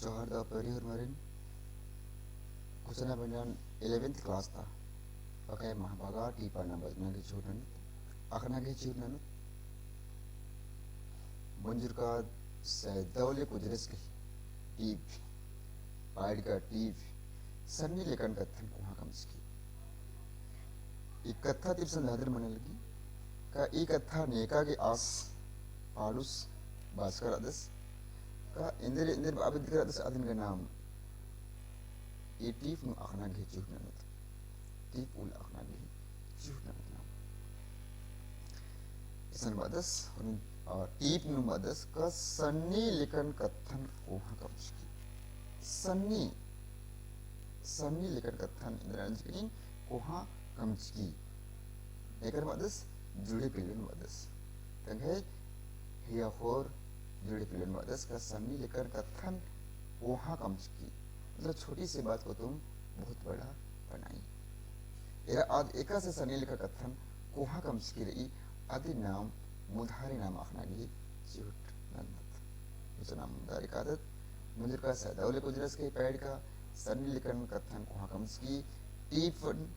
Johar da peri hormarin kusana bandan 11th class ta pakai mahbaga tipa number nagi chunan akhna ge chunan मंजूर का दौले कुजरस की टीप pied का टीप सन्नी लेकर कथन को हाँ कम्स की एक कथा तिप संधादर मन लगी का एक कथा नेका के आस पारुस भास्कर अदस का इंदर इंदर आबिद कर अदस आदिन का नाम ये टीप नु आखना घे चूहना नत टीप उल आखना घे चूहना नत नाम इसन बादस टीप नु बादस का सन्नी लेकर कथन को हाँ कम्स की सन्नी लेकर कथन इंदर अंजकनी को हाँ कम्स की एकर बादस जुड़े पिलन बादस तंगे हिया होर जुड़े पिलन बादस का सन्नी लेकर कथन कोहा कम्स की मतलब छोटी सी बात को तुम बहुत बड़ा बनाई एरा आद एका से सन्नी लेकर कथन कोहा कम्स की रही आदि नाम मुधारी नाम आखना गी झूठ नंदत उस नाम मुधारी का आदत मुझे का सदावले कुजरस के पैड का सन्नी लेकर कथन कोहा कम्स की टीफन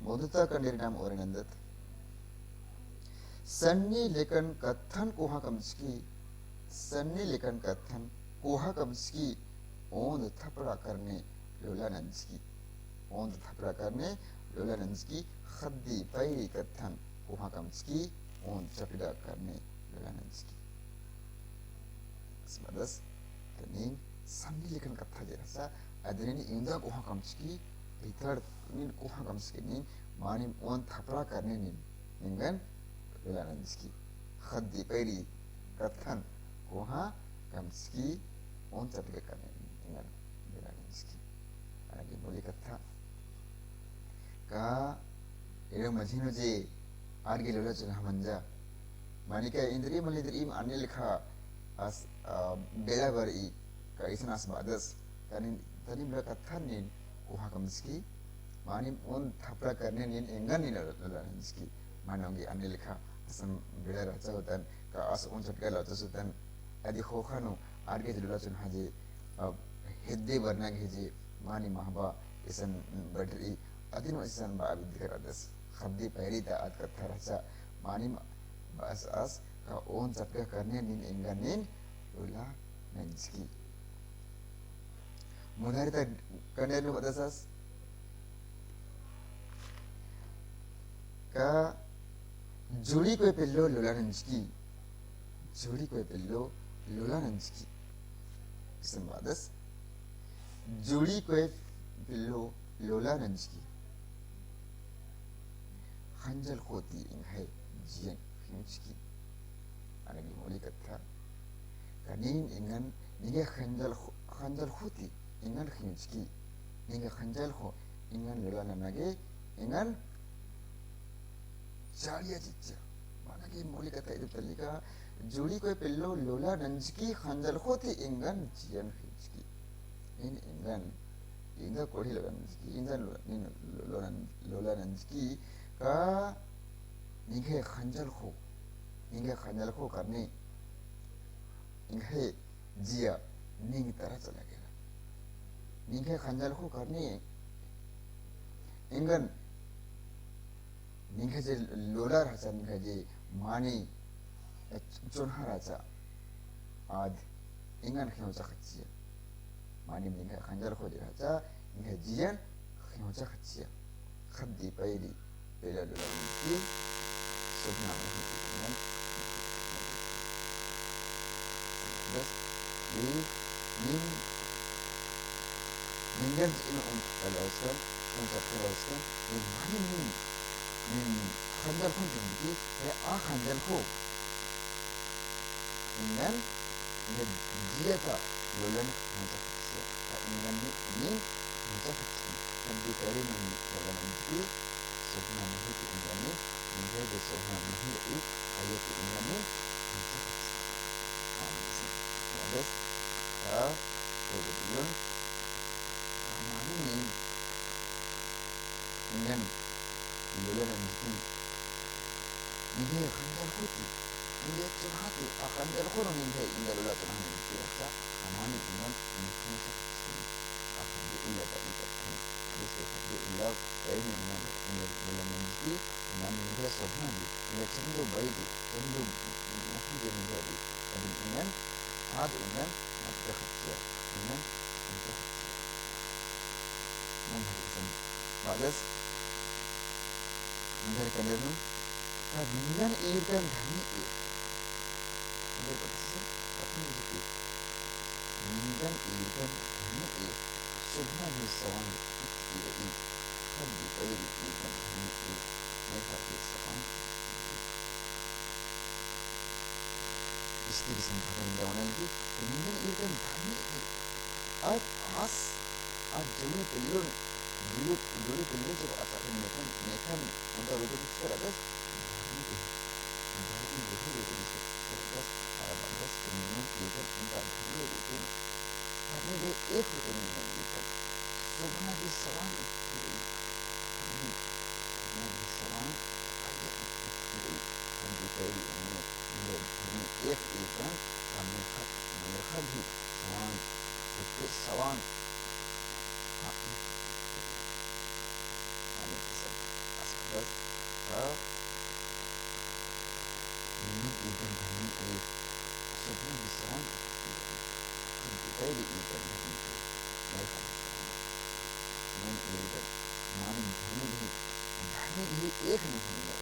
मोदता का निर्नाम और नंदत सन्नी लेकन कथन कोहा कम्सकी सन्नी लेकन कथन कोहा कम्सकी ओंद थपड़ा करने लोला नंसकी ओंद थपड़ा करने लोला नंसकी खद्दी पैरी कथन कोहा कम्सकी ओंद चपड़ा करने लोला नंसकी स्मदस तनिंग सन्नी लेकन कथा जैसा अदरनी इंदा कोहा कम्सकी भीतर नीन कोहा कम्सकी नीन मानी ओंद थपड़ा करने नीन निंगन Lulananski khaddi peri kathan koha kamski on tapke kane dengan Lulananski lagi boleh kata ka ero majhino je arge lola chuna manja manika indri malidri anil kha as bela bari ka isnas badas tani bela kathan nin koha kamski mani on thapra karne nin engan nin Lulananski manongi anil kha Assam बिड़ा रचा होतन का आस उन चटका लाता सुतन यदि खोखानो आर्गे जुड़ा चुन हाजे हिद्दे बरना घेजे मानी महबा इसन बटरी अदिनो इसन बाबिद करदस खद्दी पैरी ता आद कथा रचा मानी बस आस का ओन चटका करने निन इंगनिन उला नंसकी मुधारी ता करने लो बदसास का जोड़ी कोई पिल्लो लोलानंस्की जोड़ी कोई पिल्लो लोलानंस्की किसन बादस जोड़ी कोई पिल्लो लोलानंस्की खंजल खोती इन है जियन खिंचकी अनगी मोली कथा कनीन इंगन निगे खंजल खोती इंगन खिंचकी निगे खंजल खो इंगन लोलानंगे इंगन चालिया चिच्चा माना कि मौलिक कथा इधर तल्लिका जोड़ी कोई पिल्लो लोला नंजकी खंजल खोती इंगन जियन खिंचकी इन इंगन इंगा कोड़ी लोला नंजकी इंगन लोला नंजकी का निगे खंजल खो करने इंगे जिया निंग तरह चला गया निगे खंजल खो करने इंगन निंगे जे लोला राजा निंगे जे मानी चुनहा राजा आद इंगन खियों चखचिया मानी निंगे खंजर खो दे राजा निंगे जियन खियों चखचिया खद्दी पैरी पेला लोला निंगी सुबना में इंगन बस ये निंगन इन उन पलाउसन उन चक्कराउसन ये मानी खंजर खो जुम्बी है आ खंजर खो इंगन ये जिया का लोलन मुझे खच्चिया का इंगन ने मुझे खच्ची कभी करे नहीं लोलन मुझे सुबना नहीं कि इंगन ने मुझे जो सुबना नहीं एक आये कि इंगन ने मुझे खच्ची आमिर बस आ वो बिल्कुल हमारी इंगन लोलन मुझे निगे खंजर खोती Hindi curhati akan dalkoro ninde indal ulat rahmi dirasa amani dengan mungkin sekali akan diulat ikat kan jese hadi ulat ini dengan dalam menjadi dengan ninde sobhani ila cendo baidi cendo mungkin menjadi dan dengan dengan mudakhatya dengan mudakhatya mungkin balas dari kandarum dengan irkan dhani Mengenai ikan ini subhan sawan ini kan dibayar ikan ini mereka sawan istri kesempatan dawan lagi mengenai ikan ini आज खास आज जरूरी पिल्लों जरूरी पिल्लों जब आता है Nathan उनका रोग किसका रहा बस कम्युनिटी लेकर उनका धर्म रूटीन अपने लिए एक रूटीन में लेकर सुबह की सवाल सवाल कंप्यूटर में एक मेरे भी सवाल उसके सवाल बस Sebelum diserang kita diikat mereka dengan ikat mana ini एक नहीं है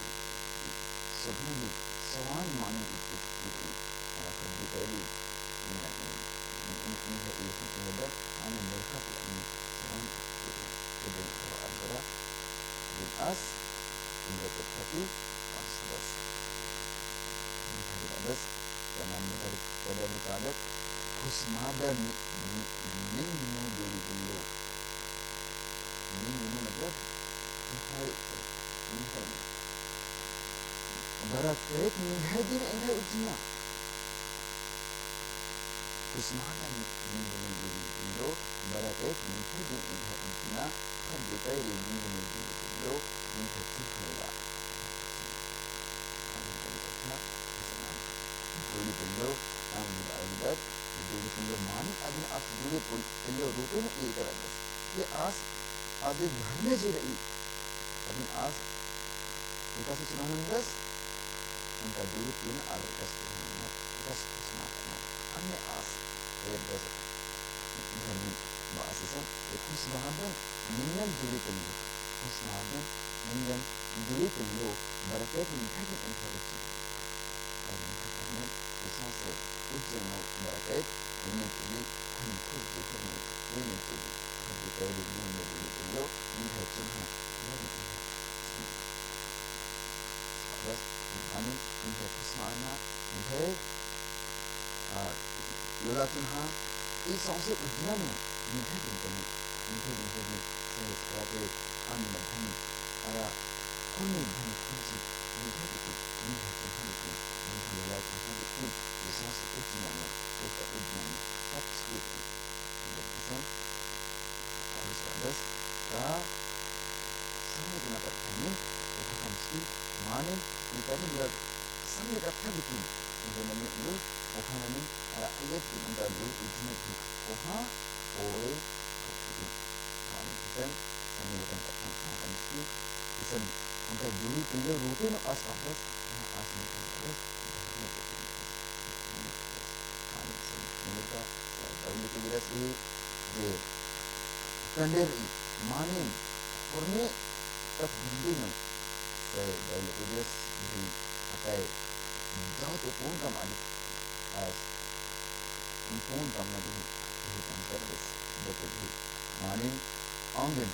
sebelum सवाल माने itu kita ini ini ana mereka ini सवाल jadi kalau ada as hingga tetapi bas bas dengan pada dikadat husmadan min dulu min मतलब मिठाई बरकत मिठाई दिन इंधा उठना husmadan min dulu बरकत मिठाई दिन इंधा उठना खद दिखाई min dulu minta tujulah dulu dulu ambil alibat dulu dulu मान अभी आप dulu dulu रूपे में ये कर रहे ये आज आधे भरने जी रही अभी आज विकास सुनानंदस उनका dulu तीन आधे विकास सुनाना हमने आज ये बस धर्मी बासिसन एक खुश बहादुर मिलन dulu dulu खुश बहादुर मिलन dulu dulu बरकत मिठाई की information essence ujjano barakat ini jadi hantu ini ini jadi kita di dunia ini dulu ini hanya bas ini ini kesana ini yulatnya essence ujjano ini jadi saya kata kami ini ada kami kunci ini yulat itu essence ujjano itu ujjano substitute jadi bas sampai dapat ini kita mesti mana kita ini juga sampai dapat bikin dengan itu orang ini ayat kita dulu ujjano itu orang oleh kita sampai dapat kita mesti bisa kita dulu dulu rutin asal mereka dahulu kebiasaan je kanderi manin korne tak dinding saya dahulu kebiasaan di pakai jauh tu pun kam ada as pun kam ada di tempat bes betul di manin angin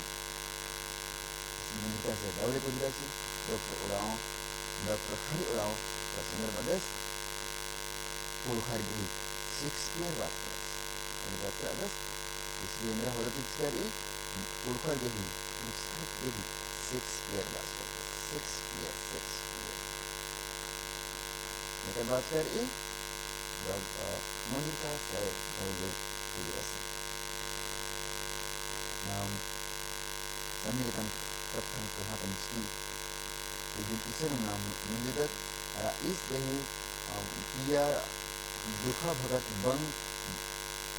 mereka saya dahulu kebiasaan dokter hari orang tersengar badas puluh hari ini Shakespeare बात कर और बात कर बस इसलिए मेरा होता Shakespeare ही पुरखा गही Shakespeare बात करते Shakespeare मेरे बात कर ही जब मंदिर का क्या है ये पूरी ऐसा नाम American प्रथम कहाँ का मुश्किल लेकिन इसे नाम मंदिर rais dari किया दुखा भगत बंग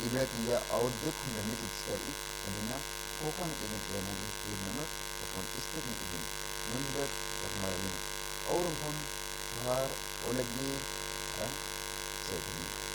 इबत या और दुख होंगे इच्छाई अदिना कोकन इबत लेना इच्छा नमक अपन इस्तेक इबत नंबर हमारे और हम बाहर ओलगी से